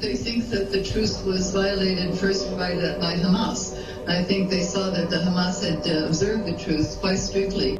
that they think that the truce was violated first by Hamas. I think they saw that the Hamas had observed the truce quite strictly.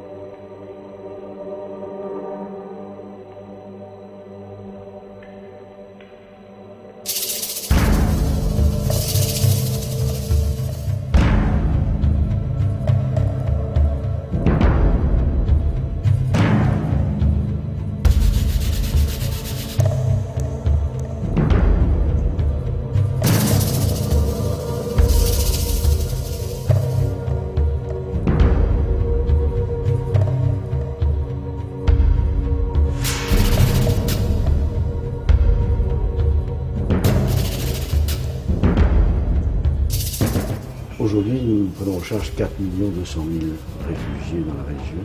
Aujourd'hui, nous prenons en charge 4 200 000 réfugiés dans la région.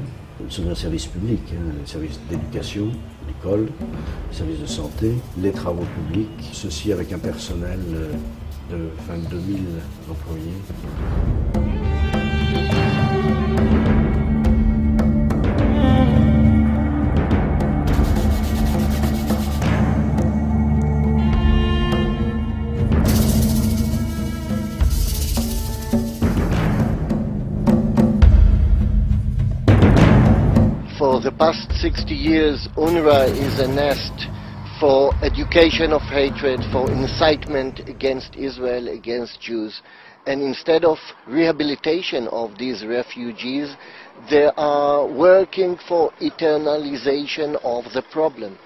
Ce sont un service public, les services d'éducation, l'école, les services de santé, les travaux publics, ceci avec un personnel de 22 000 employés. For the past 60 years, UNRWA is a nest for education of hatred, for incitement against Israel, against Jews. And instead of rehabilitation of these refugees, they are working for eternalization of the problem.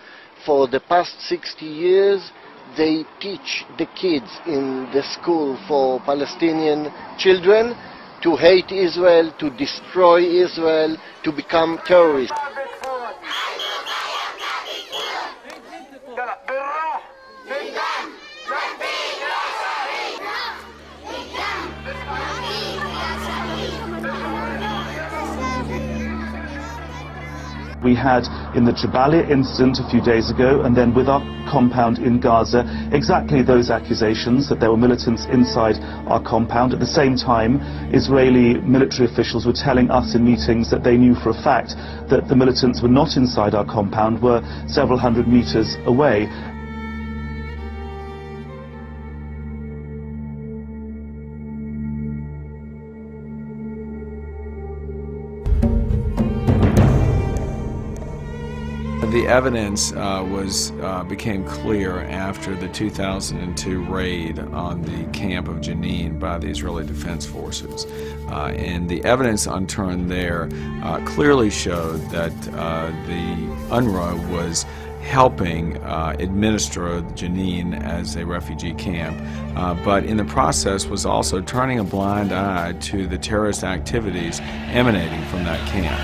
For the past 60 years, they teach the kids in the school for Palestinian children to hate Israel, to destroy Israel, to become terrorists. We had in the Jabalia incident a few days ago, and then with our compound in Gaza, exactly those accusations that there were militants inside our compound. At the same time, Israeli military officials were telling us in meetings that they knew for a fact that the militants were not inside our compound, were several hundred meters away. The evidence became clear after the 2002 raid on the camp of Jenin by the Israeli Defense Forces. And the evidence unturned there clearly showed that the UNRWA was helping administer Jenin as a refugee camp, but in the process was also turning a blind eye to the terrorist activities emanating from that camp.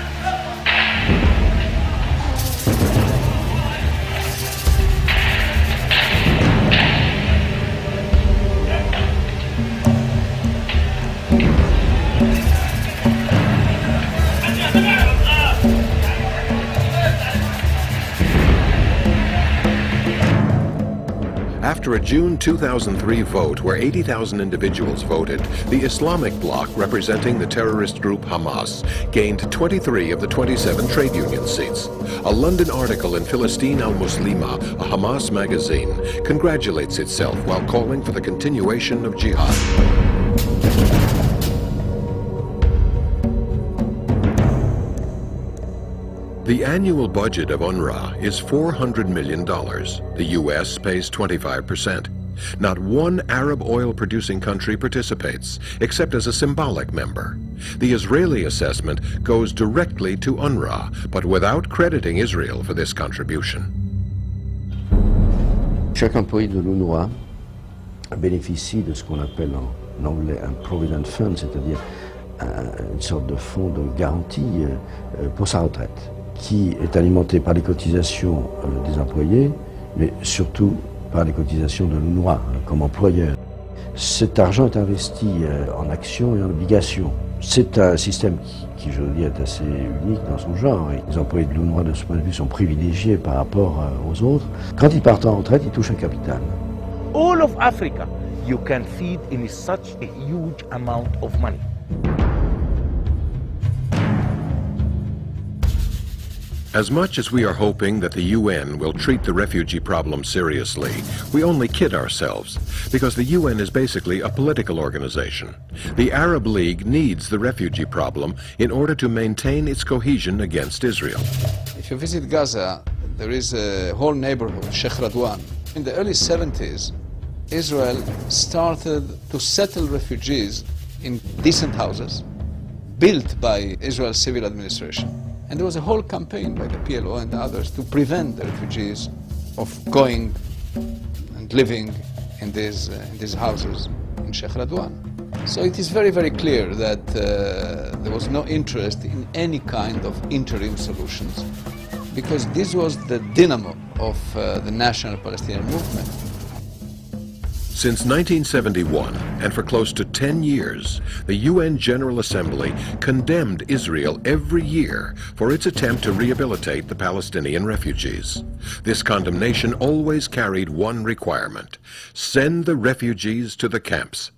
After a June 2003 vote where 80,000 individuals voted, the Islamic bloc representing the terrorist group Hamas gained 23 of the 27 trade union seats. A London article in Philistine al-Muslima, a Hamas magazine, congratulates itself while calling for the continuation of jihad. The annual budget of UNRWA is $400 million. The U.S. pays 25%. Not one Arab oil-producing country participates, except as a symbolic member. The Israeli assessment goes directly to UNRWA, but without crediting Israel for this contribution. Chaque employé de l'UNRWA bénéficie de ce qu'on appelle en anglais un provident fund, c'est-à-dire une sorte de fonds de garantie pour sa retraite, qui est alimenté par les cotisations des employés, mais surtout par les cotisations de l'UNRWA comme employeur. Cet argent est investi en actions et en obligations. C'est un système qui, je veux dire, est assez unique dans son genre. Et les employés de l'UNRWA, de ce point de vue, sont privilégiés par rapport aux autres. Quand ils partent en retraite, ils touchent un capital. All of Africa, you can feed in such a huge amount of money. As much as we are hoping that the UN will treat the refugee problem seriously, we only kid ourselves, because the UN is basically a political organization. The Arab League needs the refugee problem in order to maintain its cohesion against Israel. If you visit Gaza, there is a whole neighborhood, Sheikh Radwan. In the early 70s, Israel started to settle refugees in decent houses built by Israel's civil administration. And there was a whole campaign by the PLO and others to prevent the refugees of going and living in these houses in Sheikh Radwan. So it is very, very clear that there was no interest in any kind of interim solutions, because this was the dynamo of the national Palestinian movement. Since 1971, and for close to 10 years, the UN General Assembly condemned Israel every year for its attempt to rehabilitate the Palestinian refugees. This condemnation always carried one requirement: send the refugees to the camps.